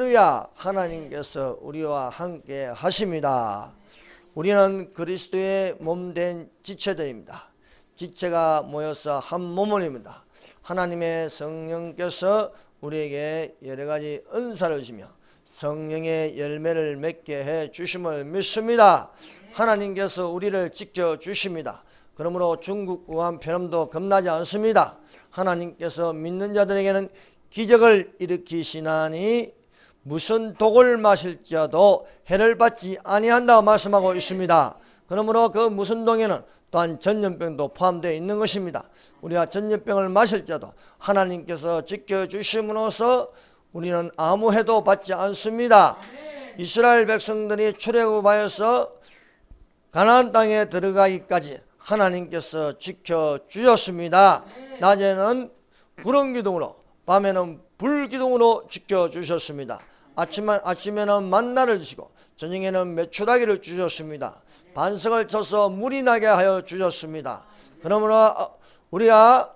할렐루야. 하나님께서 우리와 함께 하십니다. 우리는 그리스도의 몸된 지체들입니다. 지체가 모여서 한 몸입니다. 하나님의 성령께서 우리에게 여러가지 은사를 주시며 성령의 열매를 맺게 해 주심을 믿습니다. 하나님께서 우리를 지켜주십니다. 그러므로 중국 우한 폐렴도 겁나지 않습니다. 하나님께서 믿는 자들에게는 기적을 일으키시나니 무슨 독을 마실지라도 해를 받지 아니한다고 말씀하고 있습니다. 그러므로 그 무슨 독에는 또한 전염병도 포함되어 있는 것입니다. 우리가 전염병을 마실지라도 하나님께서 지켜주심으로써 우리는 아무 해도 받지 않습니다. 이스라엘 백성들이 출애굽하여서 가나안 땅에 들어가기까지 하나님께서 지켜주셨습니다. 낮에는 구름 기둥으로 밤에는 불 기둥으로 지켜주셨습니다. 아침에는 만나를 주시고 저녁에는 메추라기를 주셨습니다. 반석을 쳐서 물이 나게 하여 주셨습니다. 그러므로 우리가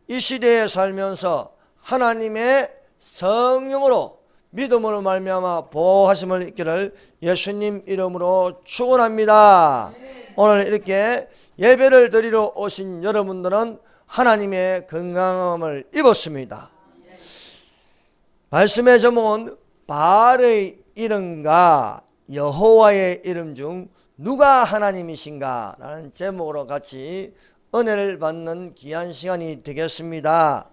이 시대에 살면서 하나님의 성령으로 믿음으로 말미암아 보호하심을 입기를 예수님 이름으로 축원합니다. 오늘 이렇게 예배를 드리러 오신 여러분들은 하나님의 건강함을 입었습니다. 말씀의 제목은 바알의 이름과 여호와의 이름 중 누가 하나님이신가 라는 제목으로 같이 은혜를 받는 귀한 시간이 되겠습니다.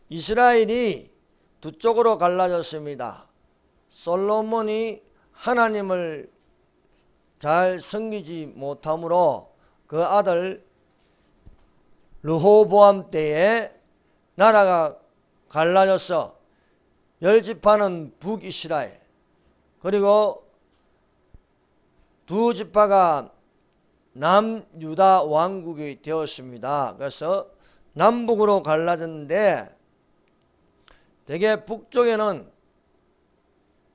이스라엘이 두 쪽으로 갈라졌습니다. 솔로몬이 하나님을 잘 섬기지 못하므로 그 아들 르호보암 때에 나라가 갈라져서 10지파는 북이스라엘 그리고 두 지파가 남유다 왕국이 되었습니다. 그래서 남북으로 갈라졌는데 대개 북쪽에는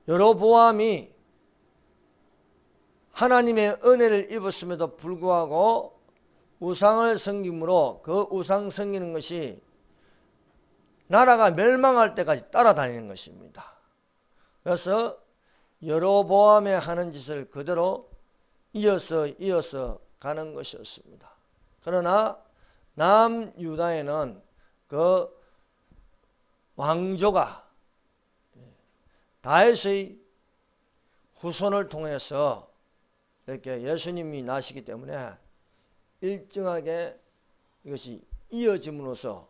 여로보암이 하나님의 은혜를 입었음에도 불구하고 우상을 섬김으로 그 우상 섬기는 것이 나라가 멸망할 때까지 따라다니는 것입니다. 그래서 여로보암의 하는 짓을 그대로 이어서 가는 것이었습니다. 그러나 남유다에는 그 왕조가 다윗의 후손을 통해서 이렇게 예수님이 나시기 때문에 일정하게 이것이 이어짐으로써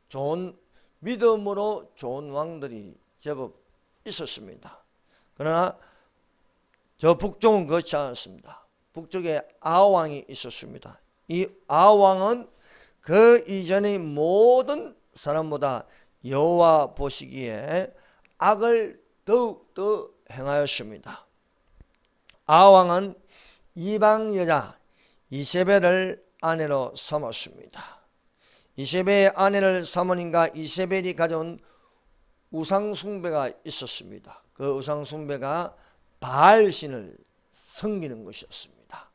좋은 믿음으로 좋은 왕들이 제법 있었습니다. 그러나 저 북쪽은 그렇지 않았습니다. 북쪽에 아하왕이 있었습니다. 이 아하왕은 그 이전의 모든 사람보다 여호와 보시기에 악을 더욱더 행하였습니다. 아하왕은 이방 여자 이세벨을 아내로 삼았습니다. 이세벨의 아내를 삼으니까 이세벨이 가져온 우상숭배가 있었습니다. 그 우상숭배가 바알신을 섬기는 것이었습니다.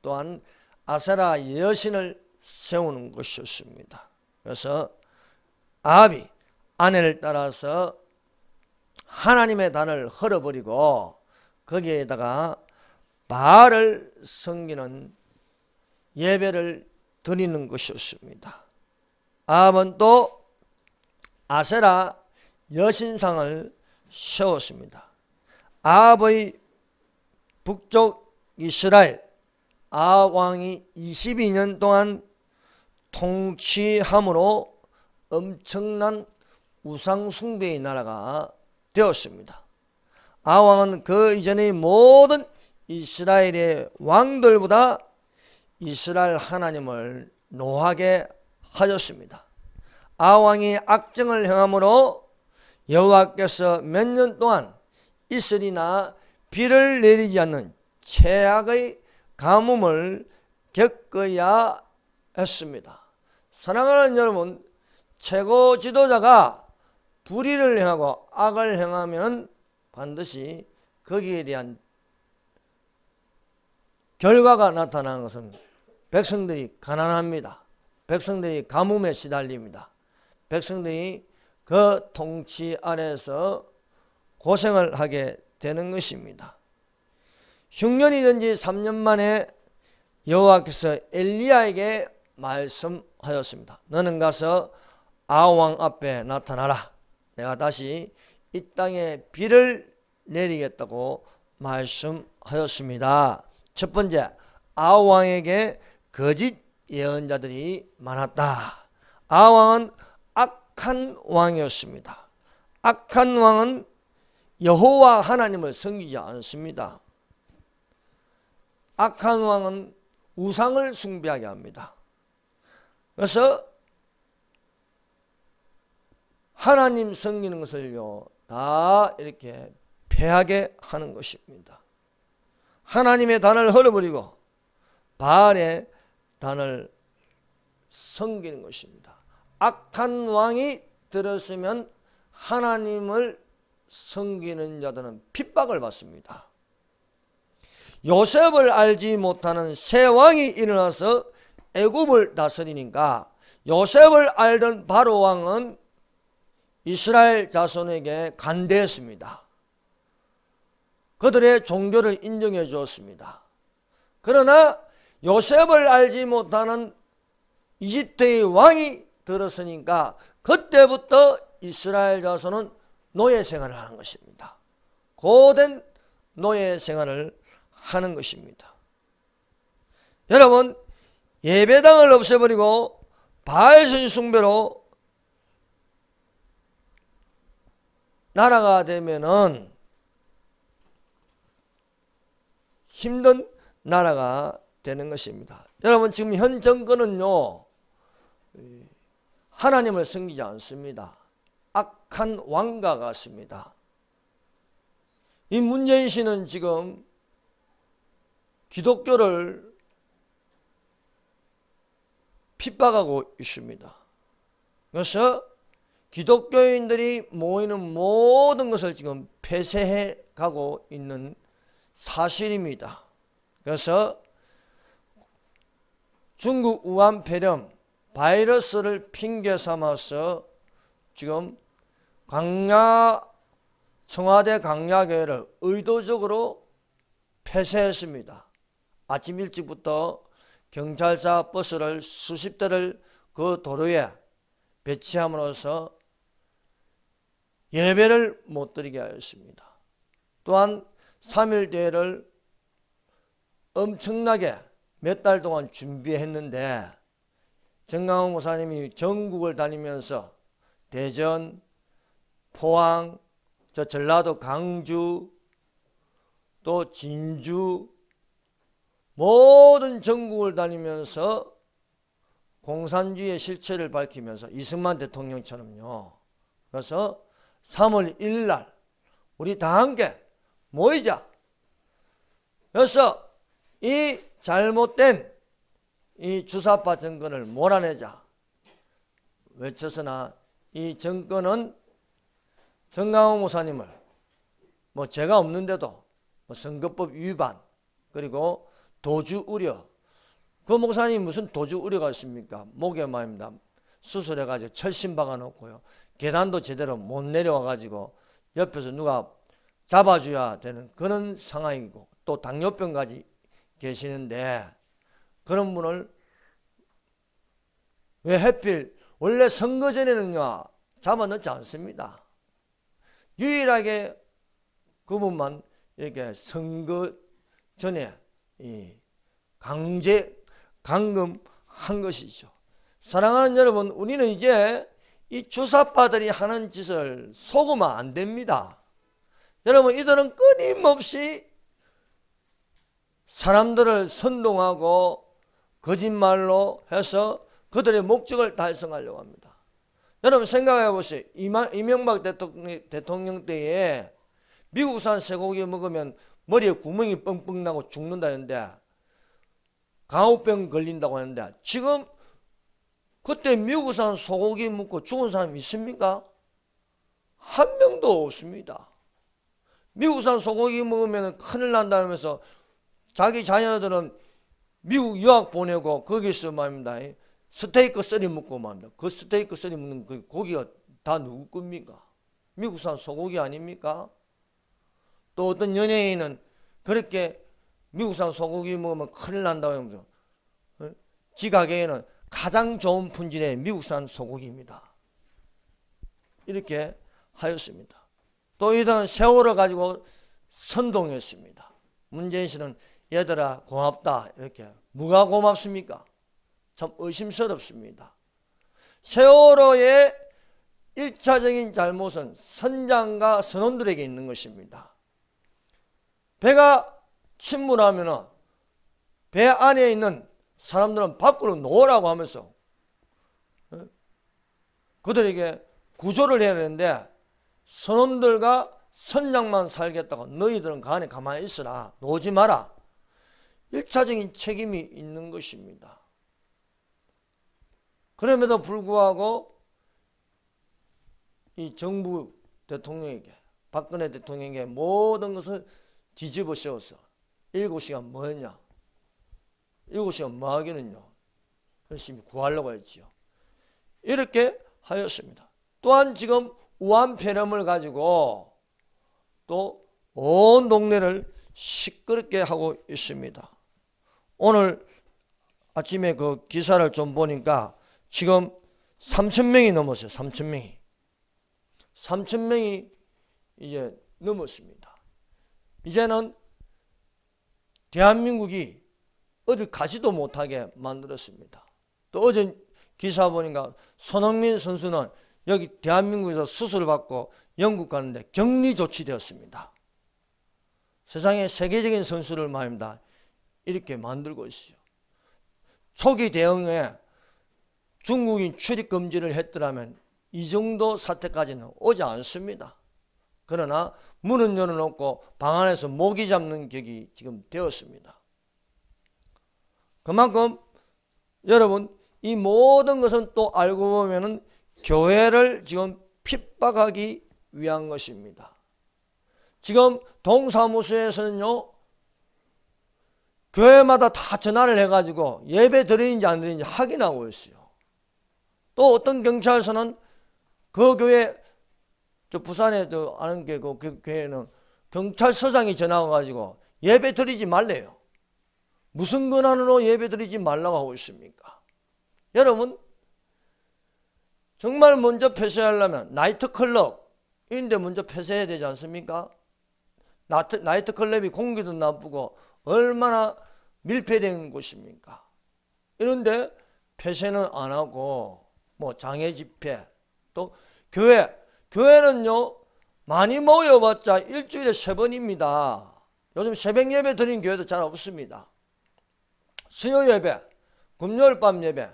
또한 아세라 여신을 세우는 것이었습니다. 그래서 아합이 아내를 따라서 하나님의 단을 헐어버리고 거기에다가 바알을 섬기는 예배를 드리는 것이었습니다. 아합은 또 아세라 여신상을 세웠습니다. 아합의 북쪽 이스라엘 아합 왕이 22년 동안 통치함으로 엄청난 우상숭배의 나라가 되었습니다. 아합 왕은 그 이전의 모든 이스라엘의 왕들보다 이스라엘 하나님을 노하게 하였습니다. 아합 왕이 악정을 행함으로 여호와께서 몇 년 동안 이슬이나 비를 내리지 않는 최악의 가뭄을 겪어야 했습니다. 사랑하는 여러분, 최고 지도자가 불의를 행하고 악을 행하면 반드시 거기에 대한 결과가 나타나는 것은 백성들이 가난합니다. 백성들이 가뭄에 시달립니다. 백성들이 그 통치 아래에서 고생을 하게 되는 것입니다. 흉년이 된 지 3년 만에 여호와께서 엘리야에게 말씀하였습니다. 너는 가서 아합 앞에 나타나라. 내가 다시 이 땅에 비를 내리겠다고 말씀하였습니다. 첫 번째, 아합 왕에게 거짓 예언자들이 많았다. 아합 왕은 악한 왕이었습니다. 악한 왕은 여호와 하나님을 섬기지 않습니다. 악한 왕은 우상을 숭배하게 합니다. 그래서 하나님 섬기는 것을요 다 이렇게 패하게 하는 것입니다. 하나님의 단을 헐어버리고 바알의 단을 섬기는 것입니다. 악한 왕이 들었으면 하나님을 섬기는 자들은 핍박을 받습니다. 요셉을 알지 못하는 새 왕이 일어나서 애굽을 다스리니까 요셉을 알던 바로 왕은 이스라엘 자손에게 간대했습니다. 그들의 종교를 인정해 주었습니다. 그러나 요셉을 알지 못하는 이집트의 왕이 들었으니까 그때부터 이스라엘 자손은 노예 생활을 하는 것입니다. 고된 노예 생활을 하는 것입니다. 여러분, 예배당을 없애버리고 바알신 숭배로 나라가 되면은 힘든 나라가 되는 것입니다. 여러분, 지금 현 정권은요 하나님을 섬기지 않습니다. 악한 왕과 같습니다. 이 문재인 씨는 지금 기독교를 핍박하고 있습니다. 그래서 기독교인들이 모이는 모든 것을 지금 폐쇄해 가고 있는 사실입니다. 그래서 중국 우한 폐렴 바이러스를 핑계 삼아서 지금 청와대 강야교회를 의도적으로 폐쇄했습니다. 아침 일찍부터 경찰차 버스를 수십 대를 그 도로에 배치함으로써 예배를 못 드리게 하였습니다. 또한 3일 대회를 엄청나게 몇 달 동안 준비했는데 정강훈 목사님이 전국을 다니면서 대전, 포항, 전라도 강주, 또 진주 모든 전국을 다니면서 공산주의의 실체를 밝히면서 이승만 대통령처럼요. 그래서 3월 1일 날 우리 다 함께 모이자. 그래서 이 잘못된 이 주사파 정권을 몰아내자 외쳐서나 이 정권은 정강훈 목사님을 제가 없는데도 선거법 위반 그리고 도주 우려, 그 목사님이 무슨 도주 우려가 있습니까? 목에 말입니다. 수술해가지고 철심 박아놓고요. 계단도 제대로 못 내려와가지고 옆에서 누가 잡아줘야 되는 그런 상황이고 또 당뇨병까지 계시는데 그런 분을 왜 하필 원래 선거 전에는요 잡아넣지 않습니다. 유일하게 그분만 이렇게 선거 전에 강제 감금한 것이죠. 사랑하는 여러분, 우리는 이제 이 주사파들이 하는 짓을 속으면 안 됩니다. 여러분, 이들은 끊임없이 사람들을 선동하고 거짓말로 해서 그들의 목적을 달성하려고 합니다. 여러분 생각해 보세요. 이명박 대통령 때에 미국산 쇠고기 먹으면 머리에 구멍이 뻥뻥 나고 죽는다는데 강우병 걸린다고 하는데 지금 그때 미국산 소고기 먹고 죽은 사람 있습니까? 한 명도 없습니다. 미국산 소고기 먹으면 큰일 난다면서 자기 자녀들은 미국 유학 보내고 거기서 말입니다. 스테이크 썰이 먹고 말입니다. 그 스테이크 썰이 먹는 그 고기가 다 누구 겁니까? 미국산 소고기 아닙니까? 또 어떤 연예인은 그렇게 미국산 소고기 먹으면 큰일 난다고 하면서 지 가게에는 가장 좋은 품질의 미국산 소고기입니다. 이렇게 하였습니다. 또 이들은 세월을 가지고 선동했습니다. 문재인 씨는 얘들아 고맙다 이렇게. 뭐가 고맙습니까? 참 의심스럽습니다. 세월호의 1차적인 잘못은 선장과 선원들에게 있는 것입니다. 배가 침몰하면 배 안에 있는 사람들은 밖으로 놓으라고 하면서 그들에게 구조를 해야 되는데 선원들과 선장만 살겠다고 너희들은 그 안에 가만히 있으라, 놓지 마라. 1차적인 책임이 있는 것입니다. 그럼에도 불구하고 이 정부 대통령에게, 박근혜 대통령에게 모든 것을 뒤집어 씌워서 7시간 뭐 했냐? 7시간 뭐 하기는요? 열심히 구하려고 했지요. 이렇게 하였습니다. 또한 지금 우한폐렴을 가지고 또 온 동네를 시끄럽게 하고 있습니다. 오늘 아침에 그 기사를 좀 보니까 지금 3,000명이 넘었어요. 3,000명이. 3,000명이 이제 넘었습니다. 이제는 대한민국이 어딜 가지도 못하게 만들었습니다. 또 어제 기사 보니까 손흥민 선수는 여기 대한민국에서 수술을 받고 영국 가는데 격리 조치되었습니다. 세상에 세계적인 선수를 말입니다. 이렇게 만들고 있어요. 초기 대응에 중국인 출입 금지를 했더라면 이 정도 사태까지는 오지 않습니다. 그러나 문은 열어놓고 방 안에서 모기 잡는 격이 지금 되었습니다. 그만큼 여러분 이 모든 것은 또 알고 보면은 교회를 지금 핍박하기 위한 것입니다. 지금 동사무소에서는요, 교회마다 다 전화를 해가지고 예배 드리는지 안 드리는지 확인하고 있어요. 또 어떤 경찰서는 그 교회, 저 부산에 아는 게 그 교회는 경찰서장이 전화 와가지고 예배 드리지 말래요. 무슨 권한으로 예배 드리지 말라고 하고 있습니까? 여러분, 정말 먼저 폐쇄하려면 나이트클럽인데 먼저 폐쇄해야 되지 않습니까? 나이트클럽이 공기도 나쁘고 얼마나 밀폐된 곳입니까? 이런데 폐쇄는 안 하고 뭐 장애 집회, 또 교회는요 많이 모여봤자 일주일에 3번입니다. 요즘 새벽 예배 드리는 교회도 잘 없습니다. 수요 예배, 금요일 밤 예배,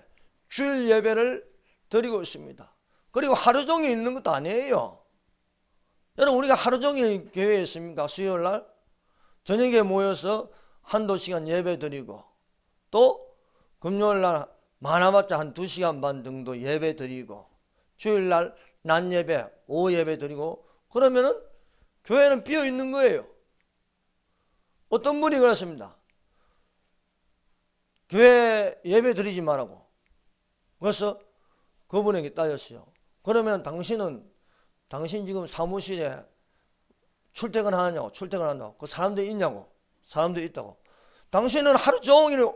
주일 예배를 드리고 있습니다. 그리고 하루 종일 있는 것도 아니에요. 여러분, 우리가 하루 종일 교회에 있습니까? 수요일 날 저녁에 모여서 한두 시간 예배 드리고, 또 금요일 날 많아봤자 한 2시간 반 정도 예배 드리고, 주일 날 낮 예배, 오후 예배 드리고, 그러면은 교회는 비어 있는 거예요. 어떤 분이 그랬습니다. 교회 예배 드리지 말라고. 그래서 그분에게 따졌어요. 그러면 당신 지금 사무실에 출퇴근하냐고. 출퇴근한다고. 그 사람들이 있냐고. 사람들이 있다고. 당신은 하루 종일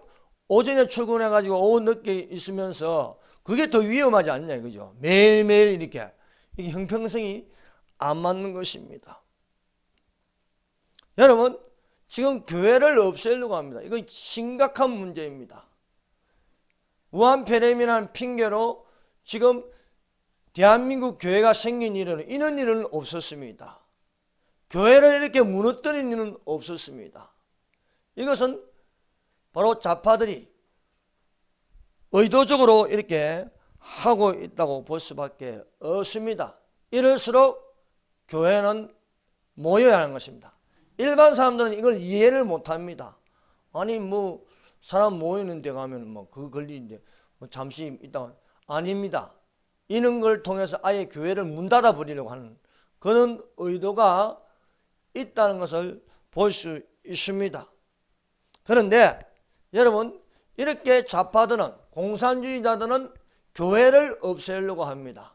오전에 출근해가지고 오후 늦게 있으면서 그게 더 위험하지 않냐 이거죠. 매일매일 이게 형평성이 안 맞는 것입니다. 여러분, 지금 교회를 없애려고 합니다. 이건 심각한 문제입니다. 우한폐렴이라는 핑계로 지금 대한민국 교회가 생긴 일은 이런 일은 없었습니다. 교회를 이렇게 무너뜨린 일은 없었습니다. 이것은 바로 좌파들이 의도적으로 이렇게 하고 있다고 볼 수밖에 없습니다. 이럴수록 교회는 모여야 하는 것입니다. 일반 사람들은 이걸 이해를 못합니다. 아니 뭐 사람 모이는 데 가면 뭐 그 걸리는데 뭐 잠시 있다가 아닙니다. 이런 걸 통해서 아예 교회를 문 닫아 버리려고 하는 그런 의도가 있다는 것을 볼 수 있습니다. 그런데 여러분, 이렇게 좌파들은, 공산주의자들은 교회를 없애려고 합니다.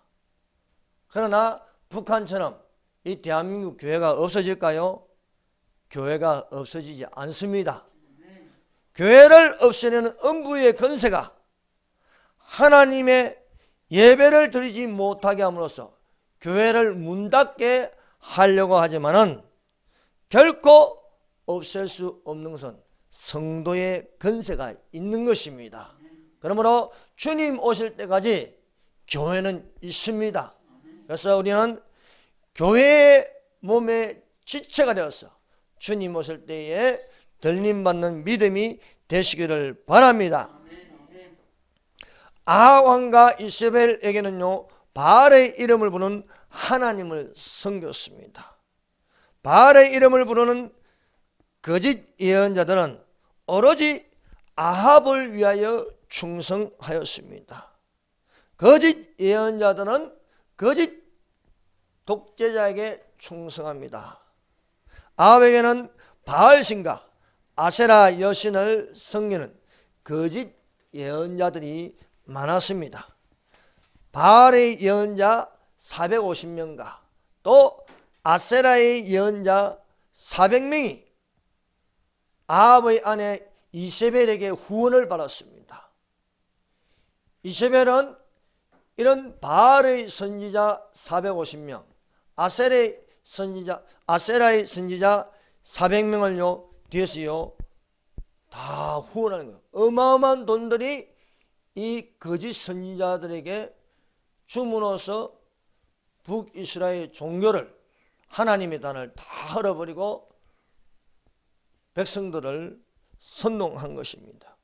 그러나 북한처럼 이 대한민국 교회가 없어질까요? 교회가 없어지지 않습니다. 교회를 없애는 음부의 권세가 하나님의 예배를 드리지 못하게 함으로써 교회를 문 닫게 하려고 하지만은 결코 없앨 수 없는 것은 성도의 권세가 있는 것입니다. 그러므로 주님 오실 때까지 교회는 있습니다. 그래서 우리는 교회의 몸의 지체가 되어서 주님 오실 때에 들림받는 믿음이 되시기를 바랍니다. 아합 왕과 이세벨에게는요 바알의 이름을 부르는 하나님을 섬겼습니다. 바알의 이름을 부르는 거짓 예언자들은 오로지 아합을 위하여 충성하였습니다. 거짓 예언자들은 거짓 독재자에게 충성합니다. 아합에게는 바알신과 아세라 여신을 섬기는 거짓 예언자들이 많았습니다. 바알의 예언자 450명과 또 아세라의 예언자 400명이 아합의 아내 이세벨에게 후원을 받았습니다. 이세벨은 이런 바알의 선지자 450명, 아세라의 선지자 400명을요 뒤에서요 다 후원하는 거예요. 어마어마한 돈들이 이 거짓 선지자들에게 줌으로써 북이스라엘 종교를 하나님의 단을 다 헐어버리고 백성들을 선동한 것입니다.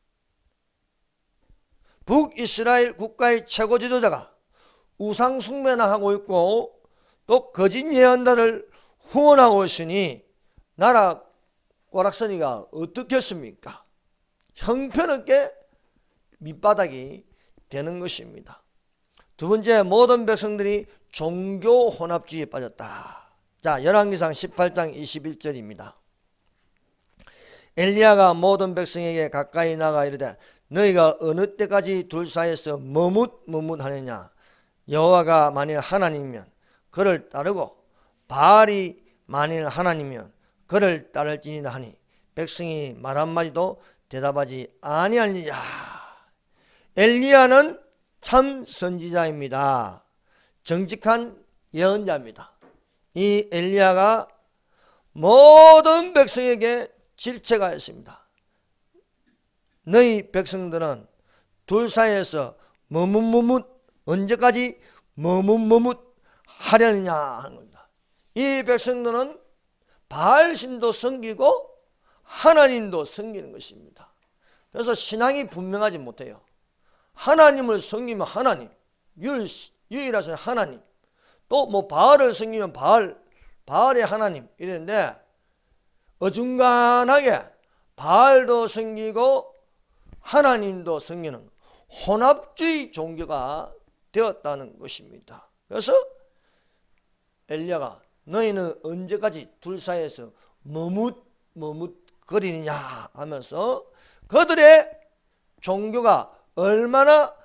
북이스라엘 국가의 최고 지도자가 우상 숭배나 하고 있고 또 거짓 예언자를 후원하고 있으니 나라 꼬락서니가 어떻겠습니까? 형편없게 밑바닥이 되는 것입니다. 두 번째, 모든 백성들이 종교 혼합주의에 빠졌다. 자, 열왕기상 18장 21절입니다. 엘리야가 모든 백성에게 가까이 나가 이르되 너희가 어느 때까지 둘 사이에서 머뭇하느냐? 여호와가 만일 하나님이면 그를 따르고 바알이 만일 하나님이면 그를 따를지니라 하니 백성이 말 한마디도 대답하지 아니하니라. 엘리야는 참 선지자입니다. 정직한 예언자입니다. 이 엘리야가 모든 백성에게 질책가 있습니다. 너희 백성들은 둘 사이에서 언제까지 하려느냐 하는 겁니다. 이 백성들은 바알신도 섬기고 하나님도 섬기는 것입니다. 그래서 신앙이 분명하지 못해요. 하나님을 섬기면 하나님, 유일하신 하나님, 또 뭐 바알을 섬기면 바알의 하나님 이랬는데 어중간하게 바알도 섬기고 하나님도 섬기는 혼합주의 종교가 되었다는 것입니다. 그래서 엘리야가 너희는 언제까지 둘 사이에서 머뭇거리느냐 하면서 그들의 종교가 얼마나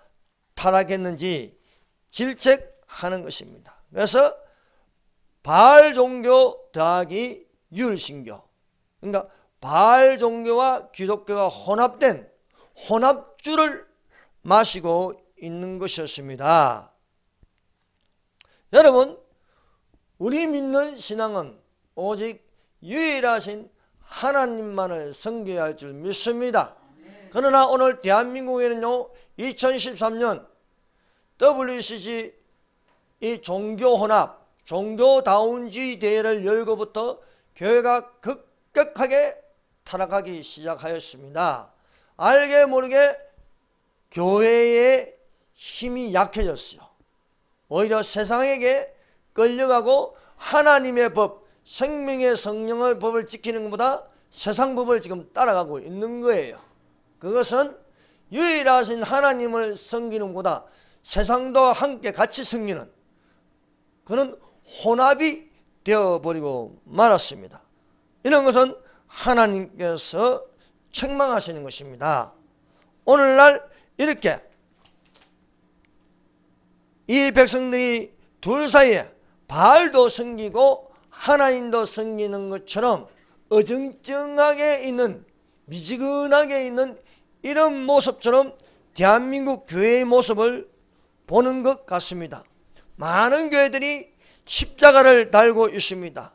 타락했는지 질책하는 것입니다. 그래서 바알 종교 더하기 유일신교, 그러니까 바알 종교와 기독교가 혼합된 혼합주를 마시고 있는 것이었습니다. 여러분, 우리 믿는 신앙은 오직 유일하신 하나님만을 섬겨야 할 줄 믿습니다. 그러나 오늘 대한민국에는요 2013년 WCC 이 종교혼합, 종교다운주의 대회를 열고부터 교회가 급격하게 타락하기 시작하였습니다. 알게 모르게 교회의 힘이 약해졌어요. 오히려 세상에게 끌려가고 하나님의 법, 생명의 성령의 법을 지키는 것보다 세상 법을 지금 따라가고 있는 거예요. 그것은 유일하신 하나님을 섬기는 것보다 세상도 함께 같이 섬기는 그는 혼합이 되어버리고 말았습니다. 이런 것은 하나님께서 책망하시는 것입니다. 오늘날 이렇게 이 백성들이 둘 사이에 바알도 섬기고 하나님도 섬기는 것처럼 어정쩡하게 있는, 미지근하게 있는 이런 모습처럼 대한민국 교회의 모습을 보는 것 같습니다. 많은 교회들이 십자가를 달고 있습니다.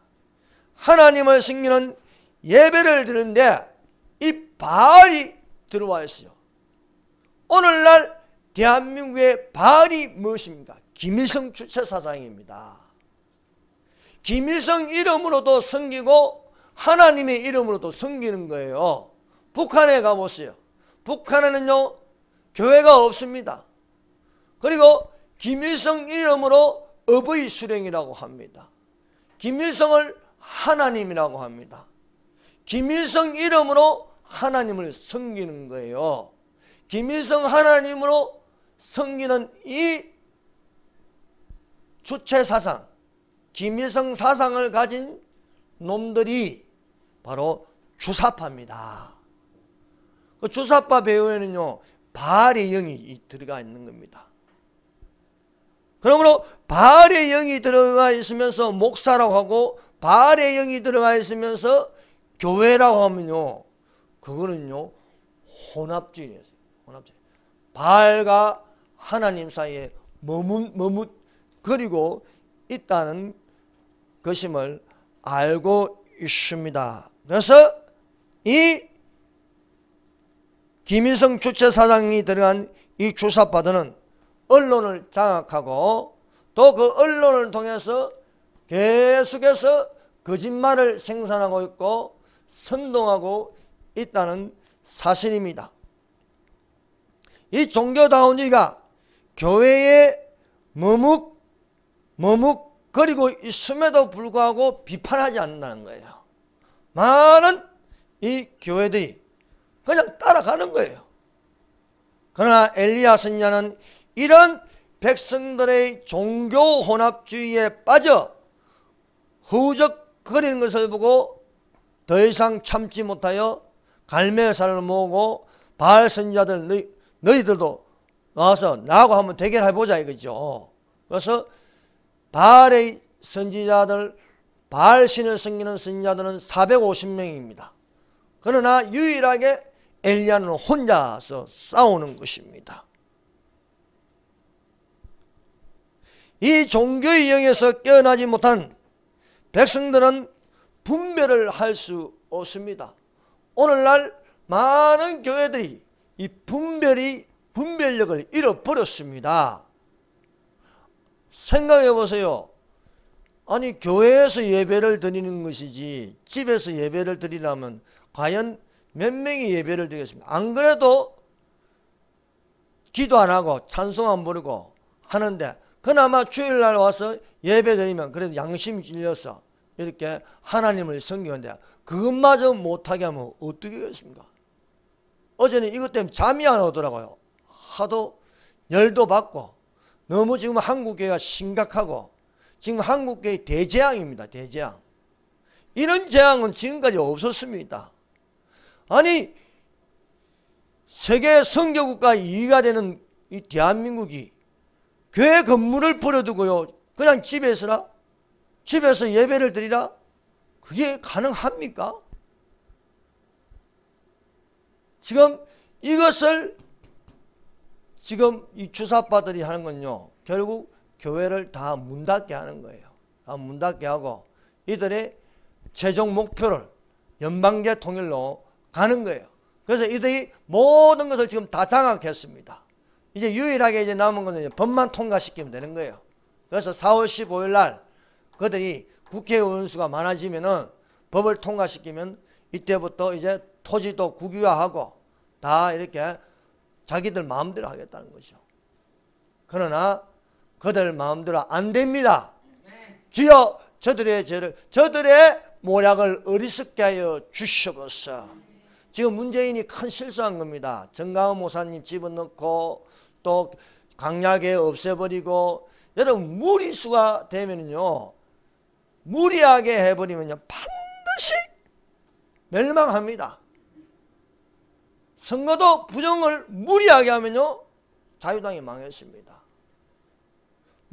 하나님을 섬기는 예배를 드리는데 이 바알이 들어와 있어요. 오늘날 대한민국의 바알이 무엇입니까? 김일성 주체사상입니다. 김일성 이름으로도 섬기고 하나님의 이름으로도 섬기는 거예요. 북한에 가보세요. 북한에는요 교회가 없습니다. 그리고 김일성 이름으로 어버이 수령이라고 합니다. 김일성을 하나님이라고 합니다. 김일성 이름으로 하나님을 섬기는 거예요. 김일성 하나님으로 섬기는 이 주체사상, 김일성 사상을 가진 놈들이 바로 주사파입니다. 그 주사파 배후에는요 바알의 영이 들어가 있는 겁니다. 그러므로 바알의 영이 들어가 있으면서 목사라고 하고 바알의 영이 들어가 있으면서 교회라고 하면요 그거는요 혼합주의예요. 혼합주의. 바알과 하나님 사이에 머뭇거리고 있다는 것임을 알고 있습니다. 그래서 이 김일성 주체사상이 들어간 이 주사파들은 언론을 장악하고 또 그 언론을 통해서 계속해서 거짓말을 생산하고 있고 선동하고 있다는 사실입니다. 이 종교다운주의가 교회에 머뭇거리고 있음에도 불구하고 비판하지 않는다는 거예요. 많은 이 교회들이 그냥 따라가는 거예요. 그러나 엘리야 선지자는 이런 백성들의 종교 혼합주의에 빠져 허우적거리는 것을 보고 더 이상 참지 못하여 갈멜사를 모으고 바알 선지자들 너희들도 나와서 나하고 한번 대결해보자 이거죠. 그래서 바알의 선지자들, 바알 신을 섬기는 선지자들은 450명입니다. 그러나 유일하게 엘리야는 혼자서 싸우는 것입니다. 이 종교의 영에서 깨어나지 못한 백성들은 분별을 할 수 없습니다. 오늘날 많은 교회들이 이 분별력을 잃어버렸습니다. 생각해 보세요. 아니 교회에서 예배를 드리는 것이지 집에서 예배를 드리려면 과연 몇 명이 예배를 드리겠습니까? 안 그래도 기도 안 하고 찬송 안 부르고 하는데 그나마 주일날 와서 예배 드리면 그래도 양심이 찔려서 이렇게 하나님을 섬기는데 그것마저 못하게 하면 어떻게 하겠습니까? 어제는 이것 때문에 잠이 안 오더라고요. 하도 열도 받고 너무 지금 한국교회가 심각하고 지금 한국교회 대재앙입니다. 대재앙. 이런 재앙은 지금까지 없었습니다. 아니 세계 선교국가 2위가 되는 이 대한민국이 교회 건물을 버려두고요 그냥 집에서라? 집에서 예배를 드리라? 그게 가능합니까? 지금 이것을 지금 이 주사파들이 하는 건요 결국 교회를 다 문 닫게 하는 거예요. 다 문 닫게 하고 이들의 최종 목표를 연방제 통일로 가는 거예요. 그래서 이들이 모든 것을 지금 다 장악했습니다. 이제 유일하게 이제 남은 것은 법만 통과시키면 되는 거예요. 그래서 4월 15일 날 그들이 국회의원 수가 많아지면은 법을 통과시키면 이때부터 이제 토지도 국유화하고 다 이렇게 자기들 마음대로 하겠다는 거죠. 그러나 그들 마음대로 안 됩니다. 주여 저들의 죄를 저들의 모략을 어리석게 하여 주시옵소서. 지금 문재인이 큰 실수한 겁니다. 정강훈 목사님 집어넣고 또 강약에 없애버리고 여러분 무리수가 되면요 무리하게 해버리면요 반드시 멸망합니다. 선거도 부정을 무리하게 하면요 자유당이 망했습니다.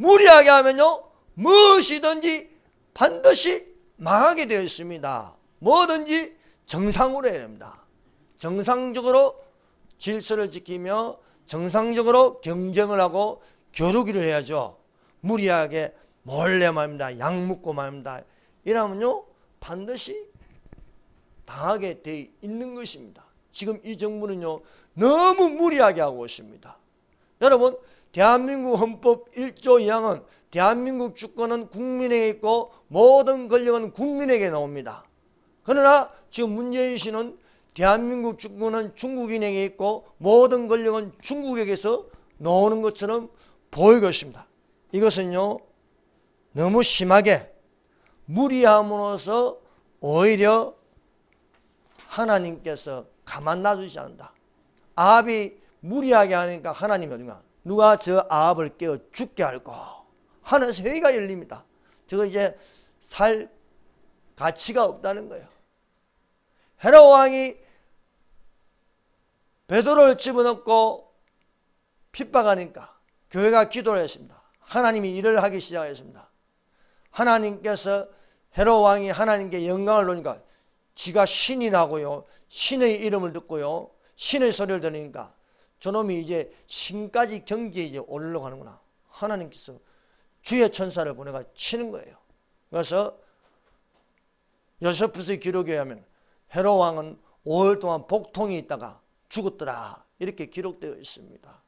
무리하게 하면요 무엇이든지 반드시 망하게 되어 있습니다. 뭐든지 정상으로 해야 됩니다. 정상적으로 질서를 지키며 정상적으로 경쟁을 하고 겨루기를 해야죠. 무리하게 몰래 말입니다. 약 묻고 말입니다. 이러면요 반드시 당하게 되어 있는 것입니다. 지금 이 정부는요 너무 무리하게 하고 있습니다. 여러분 대한민국 헌법 1조 2항은 대한민국 주권은 국민에게 있고 모든 권력은 국민에게 나옵니다. 그러나 지금 문재인 씨는 대한민국 주권은 중국인에게 있고 모든 권력은 중국에게서 나오는 것처럼 보이고 있습니다. 이것은요 너무 심하게 무리함으로써 오히려 하나님께서 가만 놔두지 않는다. 아합이 무리하게 하니까 하나님이 어딘가 누가 저 아합을 깨어 죽게 할까 하늘에서 회의가 열립니다. 저거 이제 살 가치가 없다는 거예요. 헤롯 왕이 베드로를 집어넣고 핍박하니까 교회가 기도를 했습니다. 하나님이 일을 하기 시작했습니다. 하나님께서 헤롯 왕이 하나님께 영광을 놓으니까 지가 신이 나고요. 신의 이름을 듣고요. 신의 소리를 들으니까 저놈이 이제 신까지 경지에 이제 올라가는구나. 하나님께서 주의 천사를 보내가 치는 거예요. 그래서 요세푸스의 기록에 의하면 헤롯 왕은 5일 동안 복통이 있다가 죽었더라. 이렇게 기록되어 있습니다.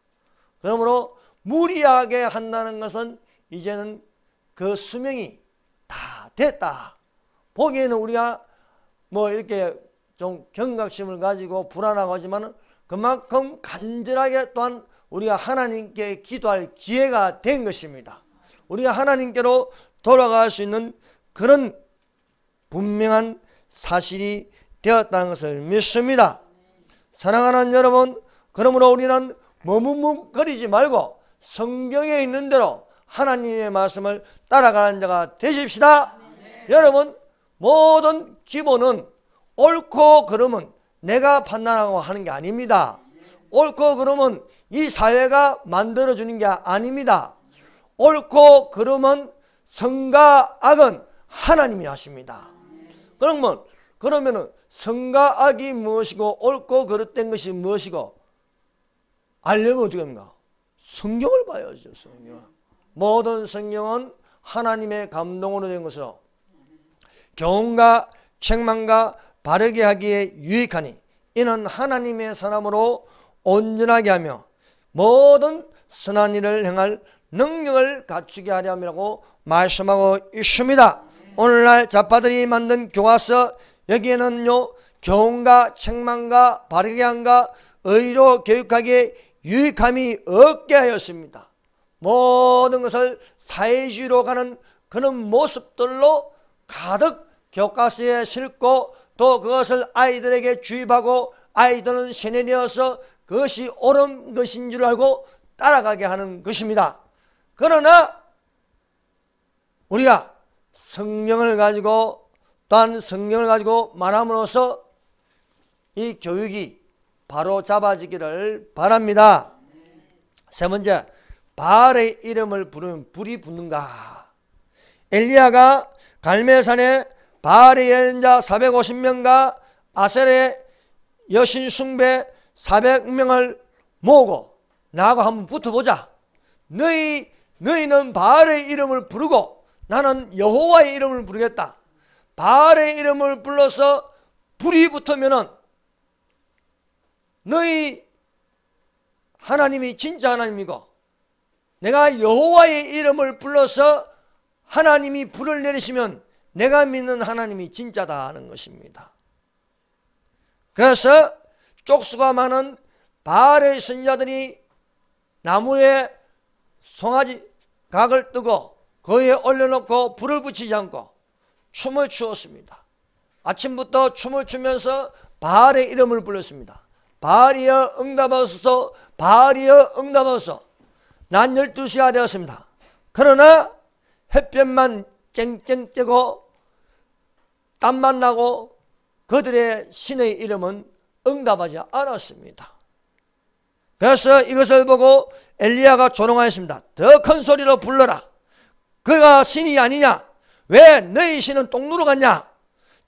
그러므로 무리하게 한다는 것은 이제는 그 수명이 다 됐다. 보기에는 우리가 뭐 이렇게 좀 경각심을 가지고 불안하고 하지만 그만큼 간절하게 또한 우리가 하나님께 기도할 기회가 된 것입니다. 우리가 하나님께로 돌아갈 수 있는 그런 분명한 사실이 되었다는 것을 믿습니다. 사랑하는 여러분, 그러므로 우리는 머뭇거리지 말고 성경에 있는 대로 하나님의 말씀을 따라가는 자가 되십시다. 여러분, 모든 기본은 옳고 그름은 내가 판단하고 하는 게 아닙니다. 옳고 그름은 이 사회가 만들어주는 게 아닙니다. 옳고 그름은 선과 악은 하나님이 하십니다. 그러면은 선과 악이 무엇이고 옳고 그릇된 것이 무엇이고 알려면 어떻게 합니까? 성경을 봐야죠. 성경. 모든 성경은 하나님의 감동으로 된 것으로 교훈과 책망과 바르게 하기에 유익하니 이는 하나님의 사람으로 온전하게 하며 모든 선한 일을 행할 능력을 갖추게 하려 함이라고 말씀하고 있습니다. 오늘날 좌파들이 만든 교과서 여기에는요 교훈과 책망과 바르게 함과 의로 교육하기에 유익함이 없게 하였습니다. 모든 것을 사회주의로 가는 그런 모습들로 가득 교과서에 싣고 또 그것을 아이들에게 주입하고 아이들은 세뇌되어서 그것이 옳은 것인 줄 알고 따라가게 하는 것입니다. 그러나 우리가 성경을 가지고 또한 성경을 가지고 말함으로써 이 교육이 바로 잡아지기를 바랍니다. 세 번째, 바알의 이름을 부르면 불이 붙는가. 엘리야가 갈멜산에 바알의 예언자 450명과 아셀의 여신 숭배 400명을 모으고 나하고 한번 붙어보자. 너희는 바알의 이름을 부르고 나는 여호와의 이름을 부르겠다. 바알의 이름을 불러서 불이 붙으면은 너희 하나님이 진짜 하나님이고 내가 여호와의 이름을 불러서 하나님이 불을 내리시면 내가 믿는 하나님이 진짜다 하는 것입니다. 그래서 쪽수가 많은 바알의 선지자들이 나무에 송아지 각을 뜨고 거기에 올려놓고 불을 붙이지 않고 춤을 추었습니다. 아침부터 춤을 추면서 바알의 이름을 불렀습니다. 바알이여 응답하소서, 바알이여 응답하소서. 낮 12시가 되었습니다. 그러나 햇볕만 쨍쨍 뜨고 땀만 나고 그들의 신의 이름은 응답하지 않았습니다. 그래서 이것을 보고 엘리야가 조롱하였습니다. 더 큰 소리로 불러라. 그가 신이 아니냐? 왜 너희 신은 똥 누러 갔냐?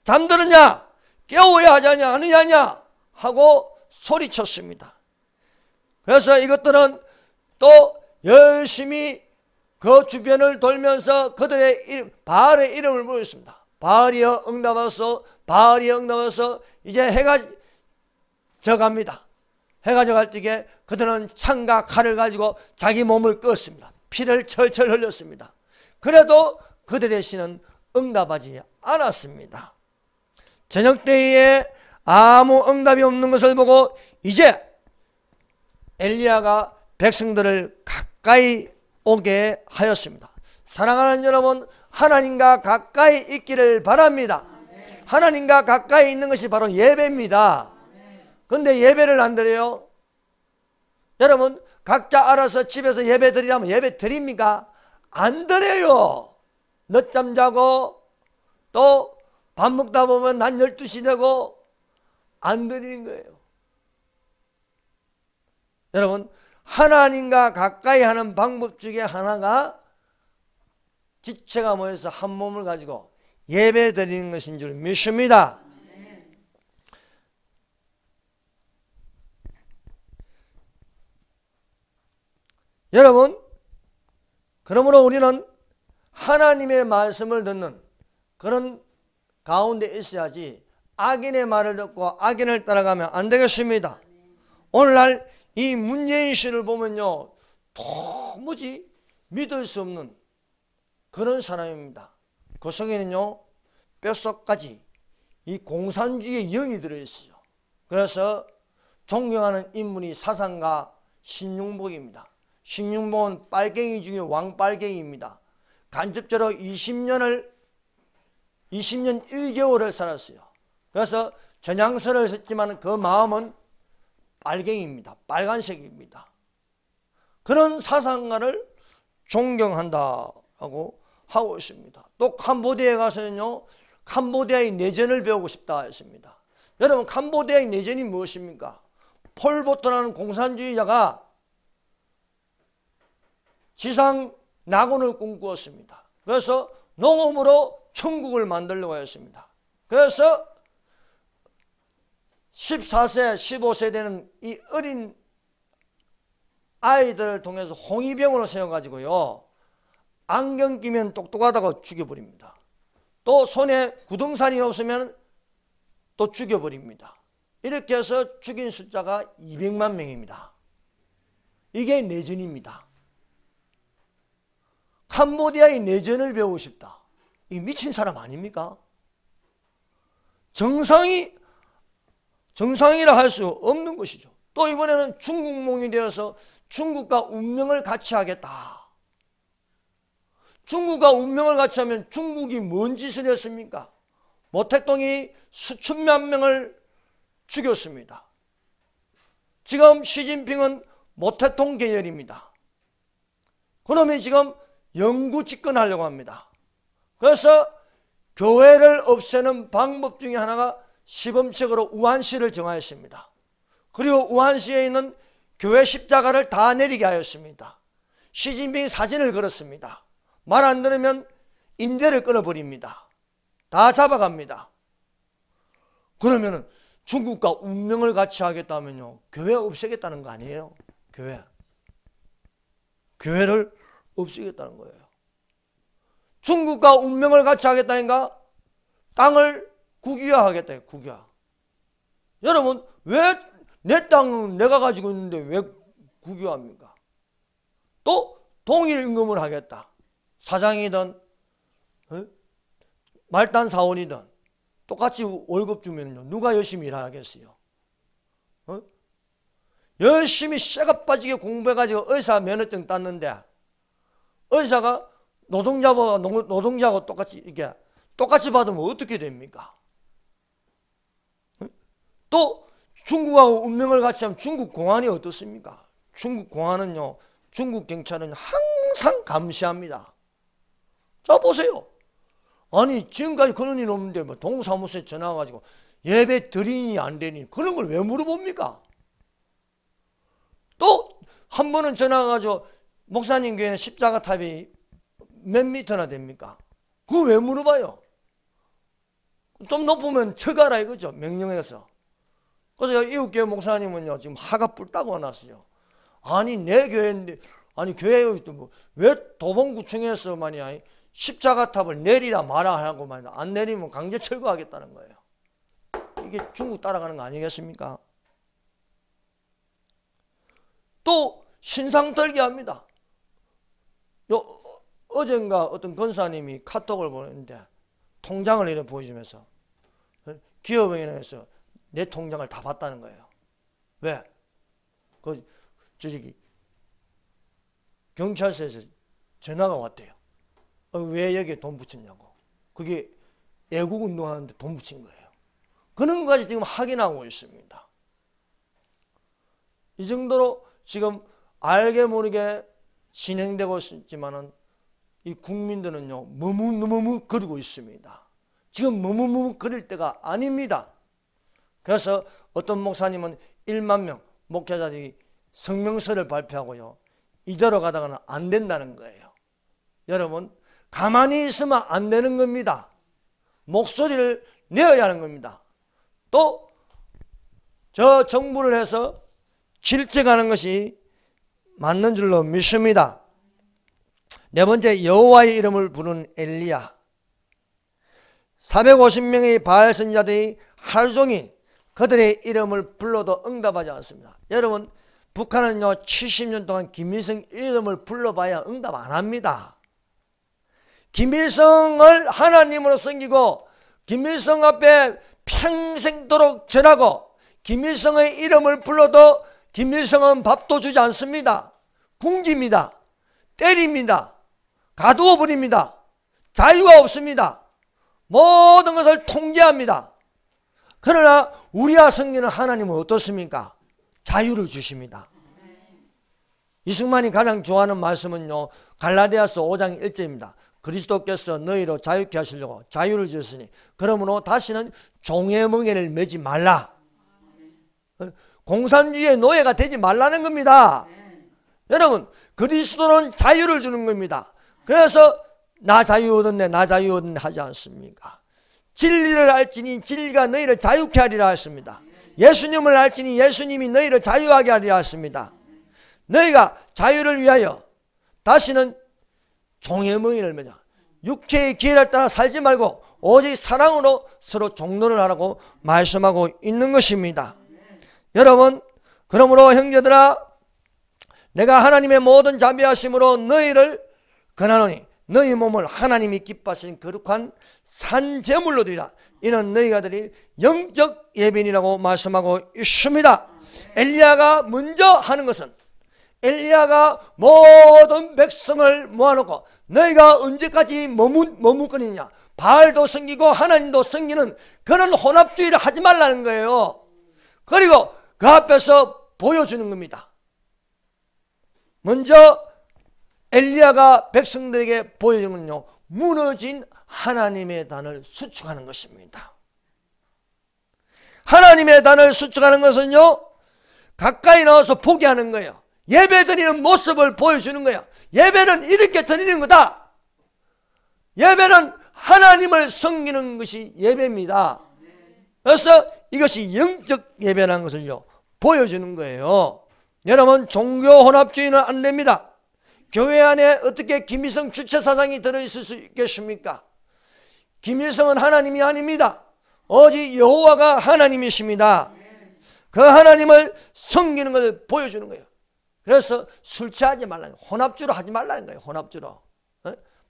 잠들었냐? 깨워야 하지 않느냐? 하고 소리쳤습니다. 그래서 이것들은 또 열심히 그 주변을 돌면서 그들의 바알의 이름을 부르셨습니다. 바알이여 응답하소서, 바알이여 응답하소서. 이제 해가 져갑니다. 해가 져갈 때에 그들은 창과 칼을 가지고 자기 몸을 껐습니다. 피를 철철 흘렸습니다. 그래도 그들의 신은 응답하지 않았습니다. 저녁 때에 아무 응답이 없는 것을 보고 이제 엘리야가 백성들을 가까이 오게 하였습니다. 사랑하는 여러분, 하나님과 가까이 있기를 바랍니다. 하나님과 가까이 있는 것이 바로 예배입니다. 그런데 예배를 안 드려요. 여러분, 각자 알아서 집에서 예배 드리라면 예배 드립니까? 안 드려요. 늦잠 자고 또 밥 먹다 보면 난 12시 되고 안 드리는 거예요. 여러분, 하나님과 가까이 하는 방법 중에 하나가 지체가 모여서 한 몸을 가지고 예배 드리는 것인 줄 믿습니다. 여러분, 그러므로 우리는 하나님의 말씀을 듣는 그런 가운데 있어야지 악인의 말을 듣고 악인을 따라가면 안 되겠습니다. 오늘날 이 문재인 씨를 보면요, 도무지 믿을 수 없는 그런 사람입니다. 그 속에는요, 뼛속까지 이 공산주의의 영이 들어있어요. 그래서 존경하는 인물이 사상가 신윤복입니다. 신윤복은 빨갱이 중에 왕빨갱이입니다. 간접적으로 20년 1개월을 살았어요. 그래서 전향서를 썼지만 그 마음은 빨갱이입니다. 빨간색입니다. 그런 사상가를 존경한다고 하고 있습니다. 또 캄보디아에 가서는요, 캄보디아의 내전을 배우고 싶다 했습니다. 여러분, 캄보디아의 내전이 무엇입니까? 폴포트라는 공산주의자가 지상 낙원을 꿈꾸었습니다. 그래서 농업으로 천국을 만들려고 했습니다. 그래서 14세, 15세 되는 이 어린 아이들을 통해서 홍위병으로 세워가지고요, 안경 끼면 똑똑하다고 죽여버립니다. 또 손에 구등산이 없으면 또 죽여버립니다. 이렇게 해서 죽인 숫자가 200만 명입니다. 이게 내전입니다. 캄보디아의 내전을 배우고 싶다. 이 미친 사람 아닙니까? 정상이라 할 수 없는 것이죠. 또 이번에는 중국몽이 되어서 중국과 운명을 같이 하겠다. 중국과 운명을 같이 하면 중국이 뭔 짓을 했습니까? 모택동이 수천만 명을 죽였습니다. 지금 시진핑은 모택동 계열입니다. 그놈이 지금 영구 집권하려고 합니다. 그래서 교회를 없애는 방법 중에 하나가 시범책으로 우한시를 정하였습니다. 그리고 우한시에 있는 교회 십자가를 다 내리게 하였습니다. 시진핑이 사진을 걸었습니다. 말 안 들으면 임대를 끊어버립니다. 다 잡아갑니다. 그러면 중국과 운명을 같이 하겠다면요, 교회 없애겠다는 거 아니에요? 교회를 없애겠다는 거예요. 중국과 운명을 같이 하겠다니까 땅을 국유화하겠다. 국유화. 여러분, 왜 내 땅은 내가 가지고 있는데 왜 국유화합니까? 또 동일임금을 하겠다. 사장이든 말단 사원이든 똑같이 월급 주면요, 누가 열심히 일하겠어요? 열심히 쇠가 빠지게 공부해가지고 의사 면허증 땄는데 의사가 노동자하고 똑같이 받으면 어떻게 됩니까? 또 중국하고 운명을 같이 하면 중국 공안이 어떻습니까? 중국 공안은요, 중국 경찰은 항상 감시합니다. 자, 보세요. 아니, 지금까지 그런 일 없는데 뭐 동사무소에 전화 와가지고 예배 드리니 안 되니 그런 걸 왜 물어봅니까? 또 한 번은 전화 와가지고 목사님 교회는 십자가 탑이 몇 미터나 됩니까? 그거 왜 물어봐요? 좀 높으면 쳐가라 이거죠. 명령해서. 그래서 이웃교회 목사님은요 지금 화가 뿔따고 화났어요. 아니 내 교회인데 아니 교회에 왜 도봉구청에서 말이야 십자가 탑을 내리라 마라 하고 말이야 안 내리면 강제 철거하겠다는 거예요. 이게 중국 따라가는 거 아니겠습니까? 또 신상 털기 합니다. 어젠가 어떤 권사님이 카톡을 보냈는데 통장을 이렇게 보여주면서 기업은행에서 내 통장을 다 봤다는 거예요. 왜? 저기 경찰서에서 전화가 왔대요. 왜 여기에 돈 붙였냐고. 그게 애국 운동하는데 돈 붙인 거예요. 그런 것까지 지금 확인하고 있습니다. 이 정도로 지금 알게 모르게 진행되고 있지만은 이 국민들은요 머뭇머뭇 거리고 있습니다. 지금 머뭇머뭇 거릴 때가 아닙니다. 그래서 어떤 목사님은 1만 명 목회자들이 성명서를 발표하고요 이대로 가다가는 안 된다는 거예요. 여러분 가만히 있으면 안 되는 겁니다. 목소리를 내어야 하는 겁니다. 또 저 정부를 해서 질책하는 것이 맞는 줄로 믿습니다. 네 번째, 여호와의 이름을 부르는 엘리야. 450명의 바알 선지자들이 하루 종일 그들의 이름을 불러도 응답하지 않습니다. 여러분 북한은요 70년 동안 김일성 이름을 불러봐야 응답 안 합니다. 김일성을 하나님으로 섬기고 김일성 앞에 평생도록 절하고 김일성의 이름을 불러도 김일성은 밥도 주지 않습니다. 굶깁니다. 때립니다. 가두어 버립니다. 자유가 없습니다. 모든 것을 통제합니다. 그러나 우리와 섬기는 하나님은 어떻습니까? 자유를 주십니다. 이승만이 가장 좋아하는 말씀은요 갈라디아서 5장 1절입니다. 그리스도께서 너희로 자유케 하시려고 자유를 주셨으니 그러므로 다시는 종의 멍에를 매지 말라. 공산주의의 노예가 되지 말라는 겁니다. 여러분 그리스도는 자유를 주는 겁니다. 그래서 나 자유 얻었네 나 자유 얻었네 하지 않습니까? 진리를 알지니 진리가 너희를 자유케 하리라 했습니다. 예수님을 알지니 예수님이 너희를 자유하게 하리라 했습니다. 너희가 자유를 위하여 다시는 종의 멍에를 매자. 육체의 기회를 따라 살지 말고 오직 사랑으로 서로 종노를 하라고 말씀하고 있는 것입니다. 여러분 그러므로 형제들아 내가 하나님의 모든 자비하심으로 너희를 권하노니 너희 몸을 하나님이 기뻐하신 거룩한 산제물로 드리라. 이는 너희가 드릴 영적 예배니라고 말씀하고 있습니다. 엘리야가 먼저 하는 것은 엘리야가 모든 백성을 모아놓고 너희가 언제까지 머뭇거리느냐 바알도 섬기고 하나님도 섬기는 그런 혼합주의를 하지 말라는 거예요. 그리고 그 앞에서 보여주는 겁니다. 먼저 엘리야가 백성들에게 보여주는 건요 무너진 하나님의 단을 수축하는 것입니다. 하나님의 단을 수축하는 것은요 가까이 나와서 보게 하는 거예요. 예배 드리는 모습을 보여주는 거예요. 예배는 이렇게 드리는 거다. 예배는 하나님을 섬기는 것이 예배입니다. 그래서 이것이 영적 예배라는 것을요 보여주는 거예요. 여러분 종교 혼합주의는 안 됩니다. 교회 안에 어떻게 김일성 주체사상이 들어있을 수 있겠습니까? 김일성은 하나님이 아닙니다. 오직 여호와가 하나님이십니다. 그 하나님을 섬기는 것을 보여주는 거예요. 그래서 술 취하지 말라는 거예요. 혼합주로 하지 말라는 거예요. 혼합주로.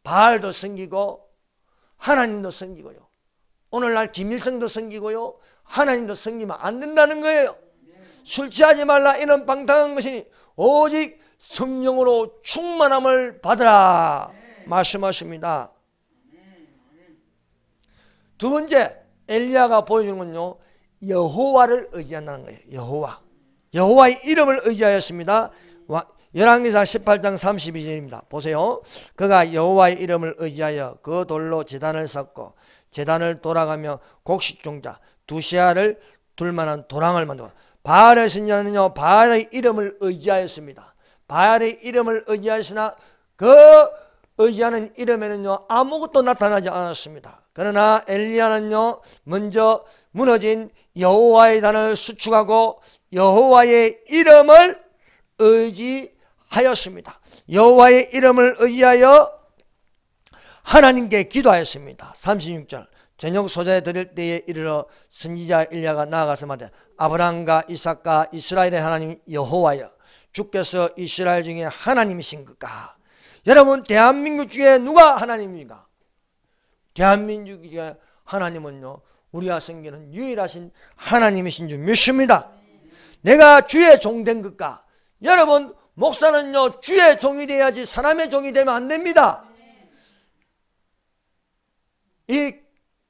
바알도 섬기고 하나님도 섬기고요. 오늘날 김일성도 섬기고요. 하나님도 섬기면 안 된다는 거예요. 술 취하지 말라 이는 방탕한 것이니 오직 성령으로 충만함을 받으라 말씀하십니다. 두 번째 엘리야가 보여주는 건요 여호와를 의지한다는 거예요. 여호와의 이름을 의지하였습니다. 열왕기상 18장 32절입니다. 보세요. 그가 여호와의 이름을 의지하여 그 돌로 제단을 쌓고 제단을 돌아가며 곡식 종자 2시아를 둘 만한 도랑을 만들고 바알의 신전은요, 바알의 이름을 의지하였습니다. 바알의 이름을 의지하였으나 그 의지하는 이름에는요, 아무것도 나타나지 않았습니다. 그러나 엘리야는요, 먼저 무너진 여호와의 단을 수축하고 여호와의 이름을 의지하였습니다. 여호와의 이름을 의지하여 하나님께 기도하였습니다. 36절 저녁 소자에 드릴 때에 이르러 선지자 엘리야가 나아가서 말하되 아브라함과 이삭과 이스라엘의 하나님 여호와여 주께서 이스라엘 중에 하나님이신가? 여러분, 대한민국 중에 누가 하나님입니까? 대한민국 중에 하나님은요, 우리가 섬기는 유일하신 하나님이신 줄 믿습니다. 내가 주의 종된 것과, 여러분, 목사는요 주의 종이 돼야지 사람의 종이 되면 안 됩니다. 이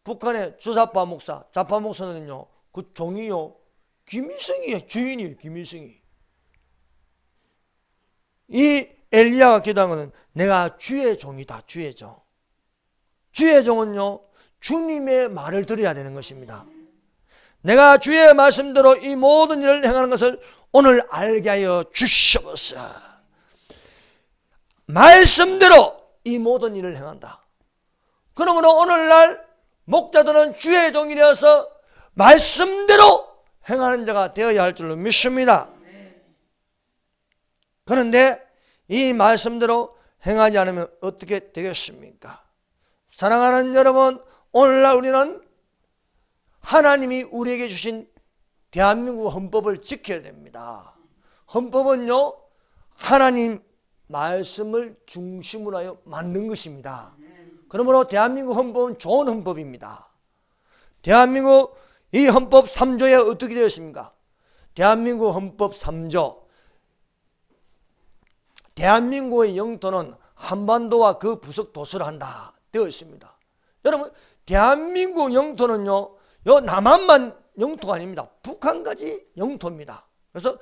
북한의 주사파 목사, 좌파 목사는요, 그 종이요 김일성이에요. 주인이에요. 김일성이. 이 엘리야가 기도한 것은 내가 주의 종이다. 주의 종. 주의 종은요, 주님의 말을 들어야 되는 것입니다. 내가 주의 말씀대로 이 모든 일을 행하는 것을 오늘 알게 하여 주시옵소서. 말씀대로 이 모든 일을 행한다. 그러므로 오늘날 목자들은 주의 종이 되어서 말씀대로 행하는 자가 되어야 할 줄로 믿습니다. 그런데 이 말씀대로 행하지 않으면 어떻게 되겠습니까? 사랑하는 여러분, 오늘날 우리는 하나님이 우리에게 주신 대한민국 헌법을 지켜야 됩니다. 헌법은요, 하나님 말씀을 중심으로 하여 만든 것입니다. 그러므로 대한민국 헌법은 좋은 헌법입니다. 대한민국 이 헌법 3조에 어떻게 되어 있습니까? 대한민국 헌법 3조. 대한민국의 영토는 한반도와 그 부속 도서를 한다 되어 있습니다. 여러분, 대한민국 영토는요, 요 남한만 영토가 아닙니다. 북한까지 영토입니다. 그래서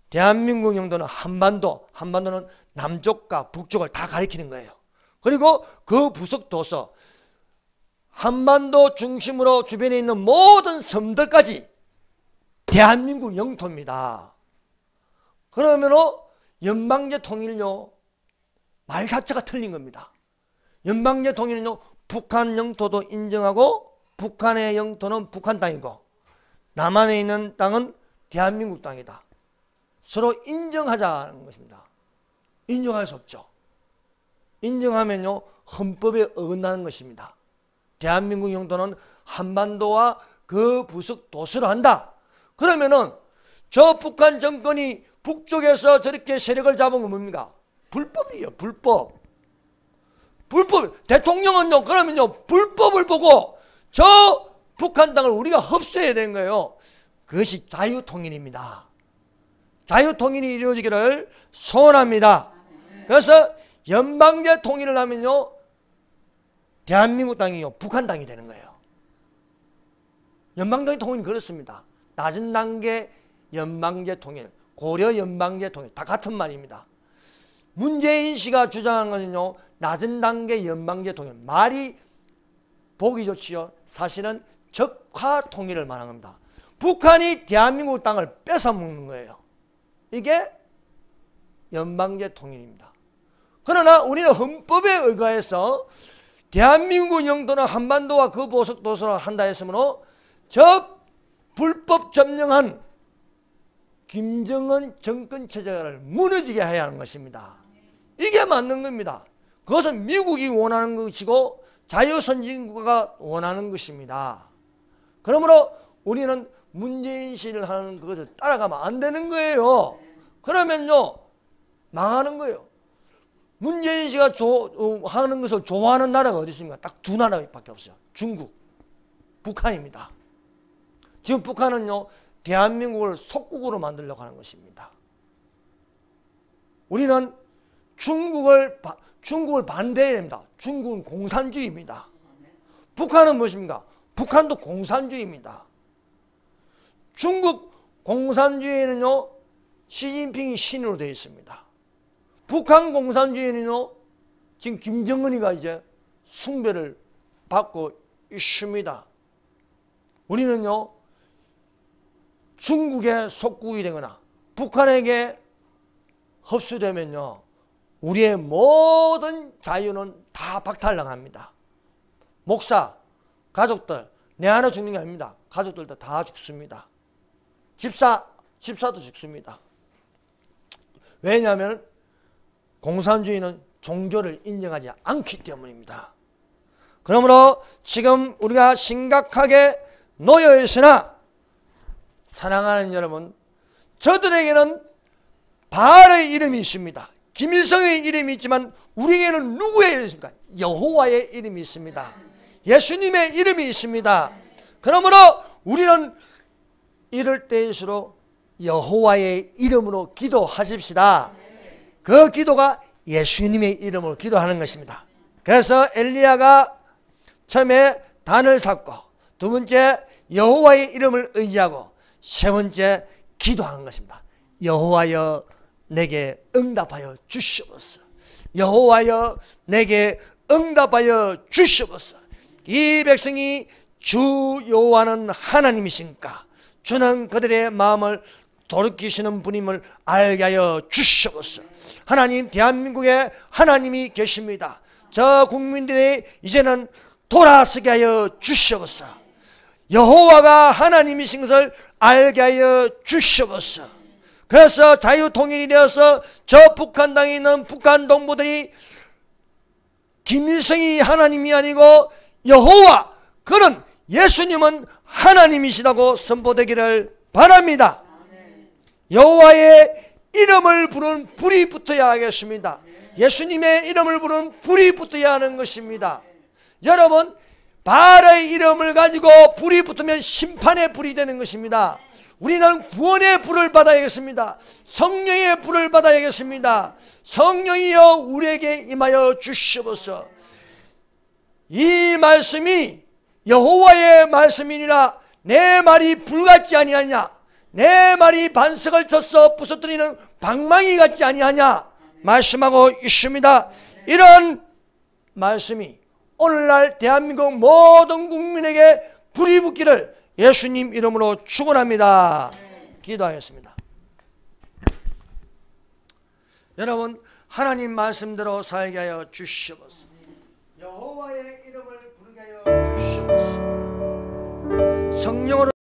대한민국 영토는 한반도는 남쪽과 북쪽을 다 가리키는 거예요. 그리고 그 부속 도서, 한반도 중심으로 주변에 있는 모든 섬들까지 대한민국 영토입니다. 그러면 연방제 통일요, 말 자체가 틀린 겁니다. 연방제 통일은요, 북한 영토도 인정하고 북한의 영토는 북한 땅이고 남한에 있는 땅은 대한민국 땅이다. 서로 인정하자는 것입니다. 인정할 수 없죠. 인정하면요, 헌법에 어긋나는 것입니다. 대한민국 영토는 한반도와 그 부속 도서를 한다. 그러면은 저 북한 정권이 북쪽에서 저렇게 세력을 잡은 건 뭡니까? 불법이에요. 불법. 대통령은요, 그러면요, 불법을 보고 저 북한 땅을 우리가 흡수해야 되는 거예요. 그것이 자유통일입니다. 자유통일이 이루어지기를 소원합니다. 그래서 연방제 통일을 하면요, 대한민국 땅이요, 북한 땅이 되는 거예요. 연방제 통일은 그렇습니다. 낮은 단계 연방제 통일, 고려 연방제 통일, 다 같은 말입니다. 문재인 씨가 주장한 것은요, 낮은 단계 연방제 통일, 말이 보기 좋지요. 사실은 적화 통일을 말하는 겁니다. 북한이 대한민국 땅을 뺏어먹는 거예요. 이게 연방제 통일입니다. 그러나 우리는 헌법에 의거해서 대한민국 영토는 한반도와 그 보석 도서를 한다 했으므로 저 불법 점령한 김정은 정권 체제를 무너지게 해야 하는 것입니다. 이게 맞는 겁니다. 그것은 미국이 원하는 것이고 자유선진국가가 원하는 것입니다. 그러므로 우리는 문재인 씨를 하는 그것을 따라가면 안 되는 거예요. 그러면요, 망하는 거예요. 문재인 씨가 하는 것을 좋아하는 나라가 어디 있습니까? 딱 두 나라밖에 없어요. 중국, 북한입니다. 지금 북한은요, 대한민국을 속국으로 만들려고 하는 것입니다. 우리는 중국을 반대해야 됩니다. 중국은 공산주의입니다. 북한은 무엇입니까? 북한도 공산주의입니다. 중국 공산주의는요, 시진핑이 신으로 되어 있습니다. 북한 공산주의는요, 지금 김정은이가 이제 숭배를 받고 있습니다. 우리는요, 중국에 속국이 되거나 북한에게 흡수되면요, 우리의 모든 자유는 다 박탈당합니다. 목사, 가족들, 내 하나 죽는 게 아닙니다. 가족들도 다 죽습니다. 집사도 죽습니다. 왜냐하면 공산주의는 종교를 인정하지 않기 때문입니다. 그러므로 지금 우리가 심각하게 놓여 있으나, 사랑하는 여러분, 저들에게는 바알의 이름이 있습니다. 김일성의 이름이 있지만 우리에게는 누구의 이름이 있습니까? 여호와의 이름이 있습니다. 예수님의 이름이 있습니다. 그러므로 우리는 이럴 때일수록 여호와의 이름으로 기도하십시다. 그 기도가 예수님의 이름으로 기도하는 것입니다. 그래서 엘리야가 처음에 단을 샀고, 두 번째 여호와의 이름을 의지하고, 세 번째 기도한 것입니다. 여호와여 내게 응답하여 주시옵소서. 여호와여 내게 응답하여 주시옵소서. 이 백성이 주 여호와는 하나님이신가, 주는 그들의 마음을 돌이키시는 분임을 알게 하여 주시옵소서. 하나님, 대한민국에 하나님이 계십니다. 저 국민들이 이제는 돌아서게 하여 주시옵소서. 여호와가 하나님이신 것을 알게 하여 주시옵소서. 그래서 자유통일이 되어서 저 북한 땅에 있는 북한 동부들이 김일성이 하나님이 아니고 여호와, 그는 예수님은 하나님이시다고 선포되기를 바랍니다. 여호와의 이름을 부른 불이 붙어야 하겠습니다. 예수님의 이름을 부른 불이 붙어야 하는 것입니다. 여러분, 바알의 이름을 가지고 불이 붙으면 심판의 불이 되는 것입니다. 우리는 구원의 불을 받아야겠습니다. 성령의 불을 받아야겠습니다. 성령이여 우리에게 임하여 주시옵소서. 이 말씀이 여호와의 말씀이니라. 내 말이 불같지 아니하냐, 내 말이 반석을 쳐서 부서뜨리는 방망이 같지 아니하냐 말씀하고 있습니다. 이런 말씀이 오늘날 대한민국 모든 국민에게 불이 붙기를 예수님 이름으로 축원합니다. 기도하겠습니다. 여러분, 하나님 말씀대로 살게 하여 주시옵소서. 여호와의 이름을 부르게 하여 주시옵소서. 성령으로